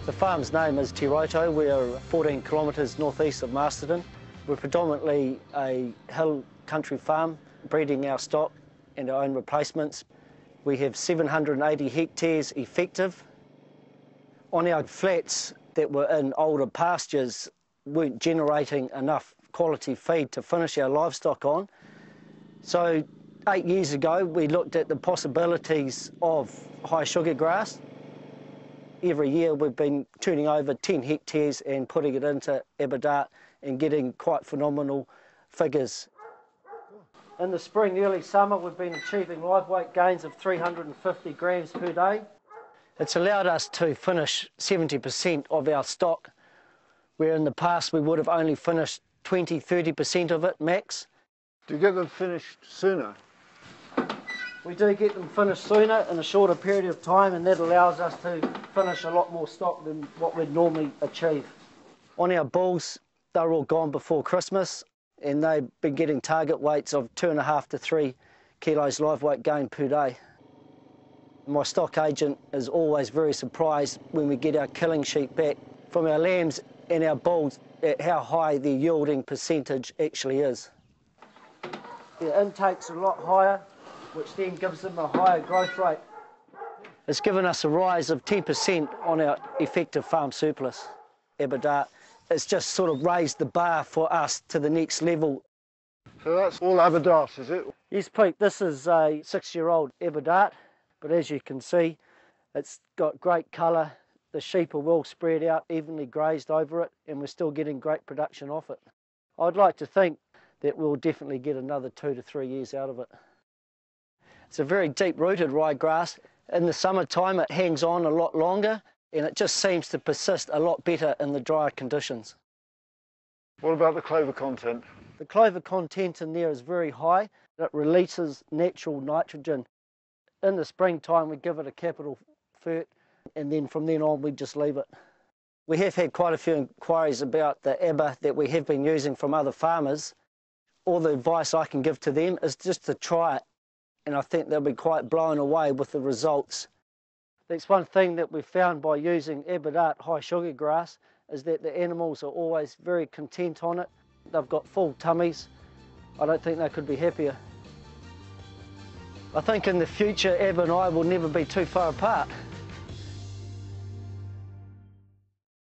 The farm's name is Tiroto. We're 14 kilometres northeast of Masterton. We're predominantly a hill country farm, breeding our stock and our own replacements. We have 780 hectares effective. On our flats that were in older pastures weren't generating enough quality feed to finish our livestock on. So 8 years ago we looked at the possibilities of high sugar grass. Every year we've been turning over 10 hectares and putting it into Aberdart and getting quite phenomenal figures. In the spring, early summer, we've been achieving live weight gains of 350 grams per day. It's allowed us to finish 70% of our stock, where in the past we would have only finished 20–30% of it max. Do you get them finished sooner? We do get them finished sooner in a shorter period of time, and that allows us to finish a lot more stock than what we'd normally achieve. On our bulls, they're all gone before Christmas, and they've been getting target weights of 2.5 to 3 kilos live weight gain per day. My stock agent is always very surprised when we get our killing sheet back from our lambs and our bulls at how high the yielding percentage actually is. The intake's a lot higher, which then gives them a higher growth rate. It's given us a rise of 10% on our effective farm surplus, Aberdart. It's just sort of raised the bar for us to the next level. So that's all Aberdart, is it? Yes, Pete, this is a 6-year-old Aberdart, but as you can see, it's got great colour. The sheep are well spread out, evenly grazed over it, and we're still getting great production off it. I'd like to think that we'll definitely get another 2 to 3 years out of it. It's a very deep-rooted ryegrass. In the summertime it hangs on a lot longer, and it just seems to persist a lot better in the drier conditions. What about the clover content? The clover content in there is very high. It releases natural nitrogen. In the springtime we give it a capital fert, and then from then on we just leave it. We have had quite a few inquiries about the ABBA that we have been using from other farmers. All the advice I can give to them is just to try it, and I think they'll be quite blown away with the results. That's one thing that we've found by using Aberdart high sugar grass, is that the animals are always very content on it. They've got full tummies. I don't think they could be happier. I think in the future Ab and I will never be too far apart.